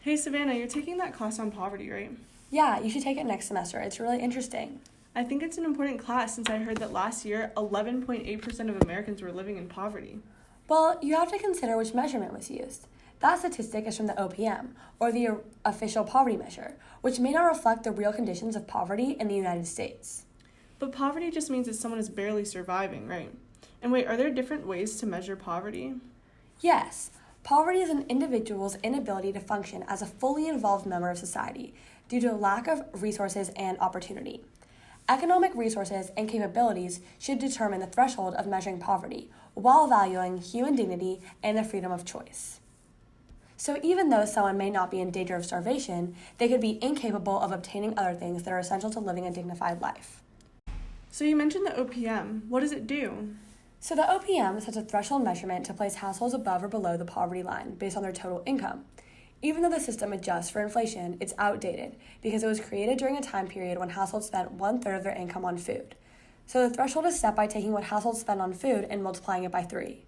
Hey Savannah, you're taking that class on poverty, right? Yeah, you should take it next semester. It's really interesting. I think it's an important class since I heard that last year 11.8% of Americans were living in poverty. Well, you have to consider which measurement was used. That statistic is from the OPM, or the official poverty measure, which may not reflect the real conditions of poverty in the United States. But poverty just means that someone is barely surviving, right? And wait, are there different ways to measure poverty? Yes, poverty is an individual's inability to function as a fully involved member of society due to a lack of resources and opportunity. Economic resources and capabilities should determine the threshold of measuring poverty while valuing human dignity and the freedom of choice. So even though someone may not be in danger of starvation, they could be incapable of obtaining other things that are essential to living a dignified life. So you mentioned the OPM. What does it do? So the OPM sets a threshold measurement to place households above or below the poverty line based on their total income. Even though the system adjusts for inflation, it's outdated because it was created during a time period when households spent 1/3 of their income on food. So the threshold is set by taking what households spend on food and multiplying it by 3.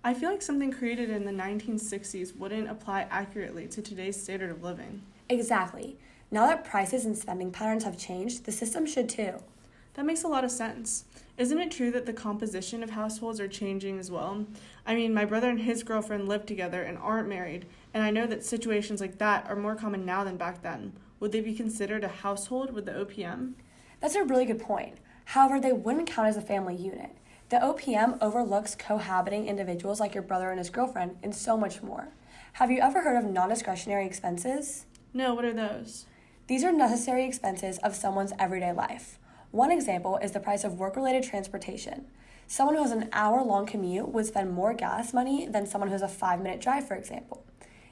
I feel like something created in the 1960s wouldn't apply accurately to today's standard of living. Exactly. Now that prices and spending patterns have changed, the system should too. That makes a lot of sense. Isn't it true that the composition of households are changing as well? I mean, my brother and his girlfriend live together and aren't married, and I know that situations like that are more common now than back then. Would they be considered a household with the OPM? That's a really good point. However, they wouldn't count as a family unit. The OPM overlooks cohabiting individuals like your brother and his girlfriend and so much more. Have you ever heard of non-discretionary expenses? No, what are those? These are necessary expenses of someone's everyday life. One example is the price of work-related transportation. Someone who has an hour-long commute would spend more gas money than someone who has a 5-minute drive, for example.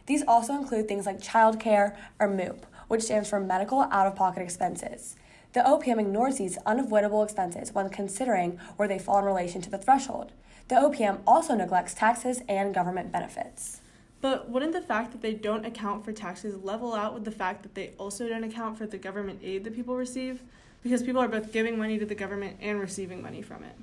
These also include things like childcare or MOOP, which stands for medical out-of-pocket expenses. The OPM ignores these unavoidable expenses when considering where they fall in relation to the threshold. The OPM also neglects taxes and government benefits. But wouldn't the fact that they don't account for taxes level out with the fact that they also don't account for the government aid that people receive? Because people are both giving money to the government and receiving money from it.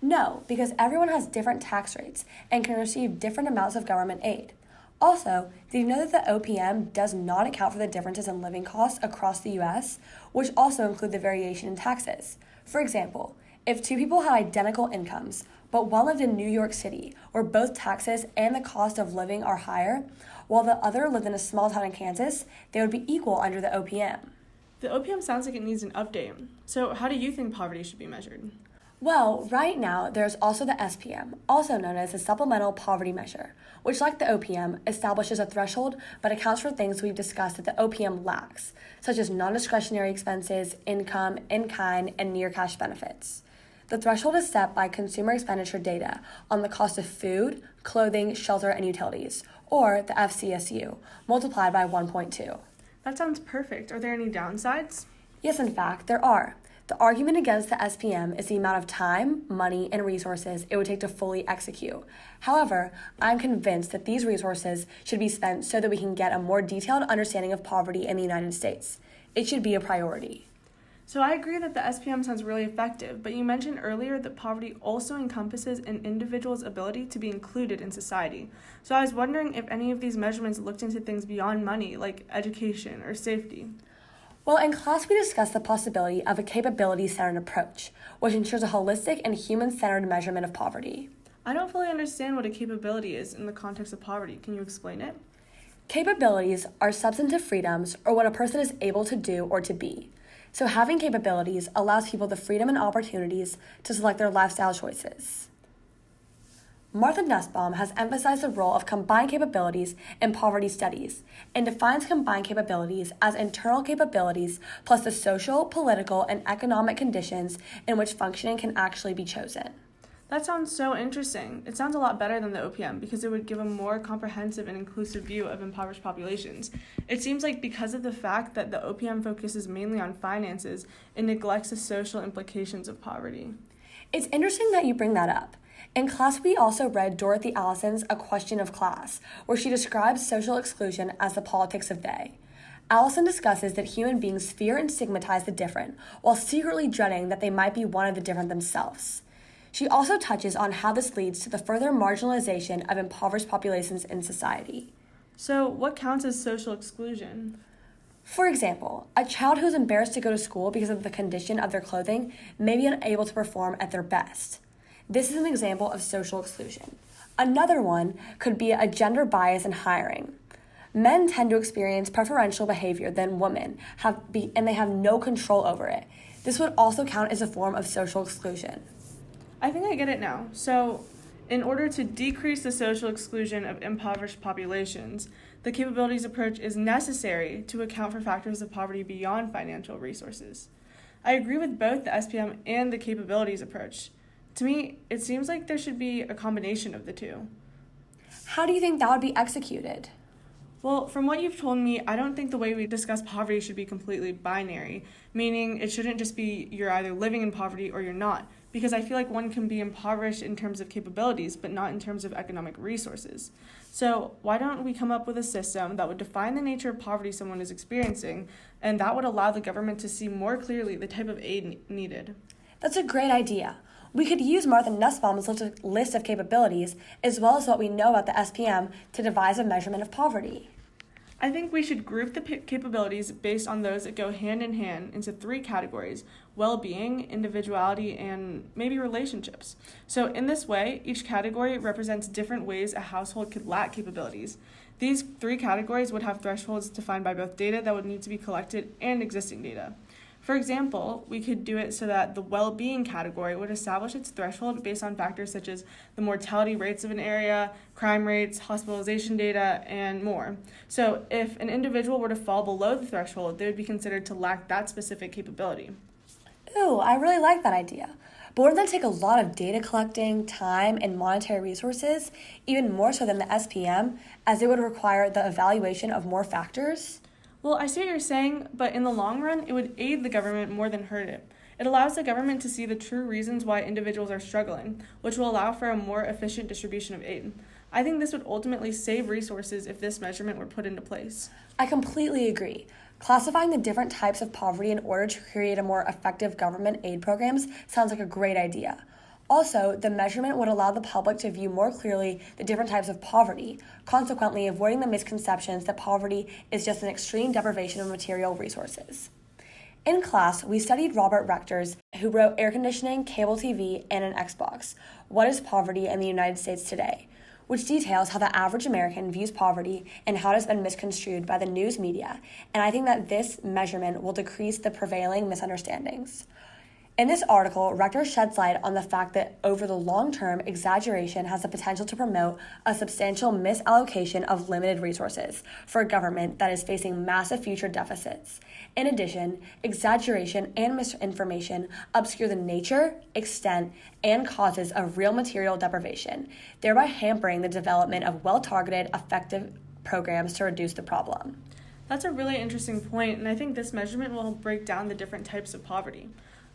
No, because everyone has different tax rates and can receive different amounts of government aid. Also, did you know that the OPM does not account for the differences in living costs across the U.S., which also include the variation in taxes? For example, if two people had identical incomes, but one lived in New York City, where both taxes and the cost of living are higher, while the other lived in a small town in Kansas, they would be equal under the OPM. The OPM sounds like it needs an update. So how do you think poverty should be measured? Well, right now, there's also the SPM, also known as the Supplemental Poverty Measure, which, like the OPM, establishes a threshold but accounts for things we've discussed that the OPM lacks, such as non-discretionary expenses, income, in-kind, and near-cash benefits. The threshold is set by consumer expenditure data on the cost of food, clothing, shelter, and utilities, or the FCSU, multiplied by 1.2. That sounds perfect. Are there any downsides? Yes, in fact, there are. The argument against the SPM is the amount of time, money, and resources it would take to fully execute. However, I'm convinced that these resources should be spent so that we can get a more detailed understanding of poverty in the United States. It should be a priority. So I agree that the SPM sounds really effective, but you mentioned earlier that poverty also encompasses an individual's ability to be included in society. So I was wondering if any of these measurements looked into things beyond money, like education or safety. Well, in class we discussed the possibility of a capability-centered approach, which ensures a holistic and human-centered measurement of poverty. I don't fully understand what a capability is in the context of poverty. Can you explain it? Capabilities are substantive freedoms or what a person is able to do or to be. So having capabilities allows people the freedom and opportunities to select their lifestyle choices. Martha Nussbaum has emphasized the role of combined capabilities in poverty studies and defines combined capabilities as internal capabilities plus the social, political, and economic conditions in which functioning can actually be chosen. That sounds so interesting. It sounds a lot better than the OPM because it would give a more comprehensive and inclusive view of impoverished populations. It seems like because of the fact that the OPM focuses mainly on finances, it neglects the social implications of poverty. It's interesting that you bring that up. In class, we also read Dorothy Allison's A Question of Class, where she describes social exclusion as the politics of they. Allison discusses that human beings fear and stigmatize the different, while secretly dreading that they might be one of the different themselves. She also touches on how this leads to the further marginalization of impoverished populations in society. So, what counts as social exclusion? For example, a child who is embarrassed to go to school because of the condition of their clothing may be unable to perform at their best. This is an example of social exclusion. Another one could be a gender bias in hiring. Men tend to experience preferential behavior than women and they have no control over it. This would also count as a form of social exclusion. I think I get it now. So, in order to decrease the social exclusion of impoverished populations, the capabilities approach is necessary to account for factors of poverty beyond financial resources. I agree with both the SPM and the capabilities approach. To me, it seems like there should be a combination of the two. How do you think that would be executed? Well, from what you've told me, I don't think the way we discuss poverty should be completely binary, meaning it shouldn't just be you're either living in poverty or you're not, because I feel like one can be impoverished in terms of capabilities, but not in terms of economic resources. So why don't we come up with a system that would define the nature of poverty someone is experiencing, and that would allow the government to see more clearly the type of aid needed? That's a great idea. We could use Martha Nussbaum's list of capabilities, as well as what we know about the SPM, to devise a measurement of poverty. I think we should group the capabilities based on those that go hand in hand into 3 categories: well-being, individuality, and maybe relationships. So in this way, each category represents different ways a household could lack capabilities. These 3 categories would have thresholds defined by both data that would need to be collected and existing data. For example, we could do it so that the well-being category would establish its threshold based on factors such as the mortality rates of an area, crime rates, hospitalization data, and more. So if an individual were to fall below the threshold, they would be considered to lack that specific capability. Ooh, I really like that idea. But wouldn't that take a lot of data collecting, time, and monetary resources, even more so than the SPM, as it would require the evaluation of more factors? Well, I see what you're saying, but in the long run, it would aid the government more than hurt it. It allows the government to see the true reasons why individuals are struggling, which will allow for a more efficient distribution of aid. I think this would ultimately save resources if this measurement were put into place. I completely agree. Classifying the different types of poverty in order to create a more effective government aid programs sounds like a great idea. Also, the measurement would allow the public to view more clearly the different types of poverty, consequently avoiding the misconceptions that poverty is just an extreme deprivation of material resources. In class, we studied Robert Rector's, who wrote Air Conditioning, Cable TV, and an Xbox, What is Poverty in the United States Today?, which details how the average American views poverty and how it has been misconstrued by the news media, and I think that this measurement will decrease the prevailing misunderstandings. In this article, Rector sheds light on the fact that over the long term, exaggeration has the potential to promote a substantial misallocation of limited resources for a government that is facing massive future deficits. In addition, exaggeration and misinformation obscure the nature, extent, and causes of real material deprivation, thereby hampering the development of well-targeted, effective programs to reduce the problem. That's a really interesting point, and I think this measurement will break down the different types of poverty.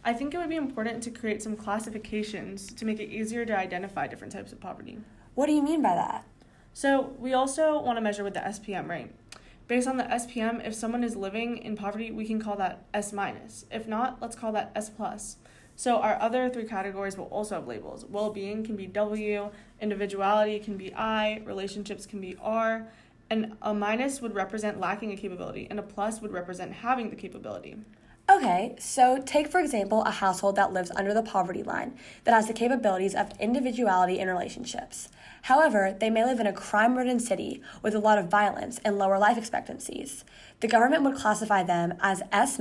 I think it would be important to create some classifications to make it easier to identify different types of poverty. What do you mean by that? So we also want to measure with the SPM, right? Based on the SPM, if someone is living in poverty, we can call that S-. If not, let's call that S+. So our other 3 categories will also have labels. Well-being can be W, individuality can be I, relationships can be R, and a minus would represent lacking a capability, and a plus would represent having the capability. Okay, so take for example a household that lives under the poverty line that has the capabilities of individuality in relationships. However, they may live in a crime-ridden city with a lot of violence and lower life expectancies. The government would classify them as S-,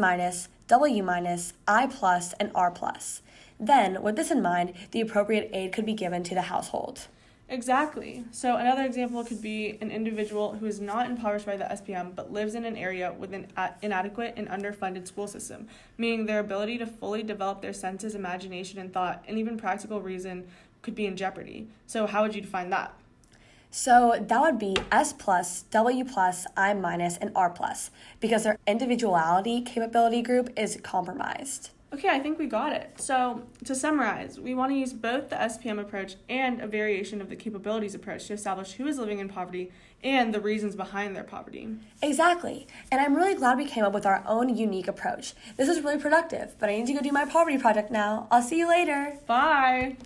W-, I+, and R+. Then, with this in mind, the appropriate aid could be given to the household. Exactly. So another example could be an individual who is not impoverished by the SPM but lives in an area with an inadequate and underfunded school system, meaning their ability to fully develop their senses, imagination, and thought, and even practical reason could be in jeopardy. So how would you define that? So that would be S+, W+, I-, and R+, because their individuality capability group is compromised. Okay, I think we got it. So, to summarize, we want to use both the SPM approach and a variation of the capabilities approach to establish who is living in poverty and the reasons behind their poverty. Exactly. And I'm really glad we came up with our own unique approach. This was really productive, but I need to go do my poverty project now. I'll see you later. Bye!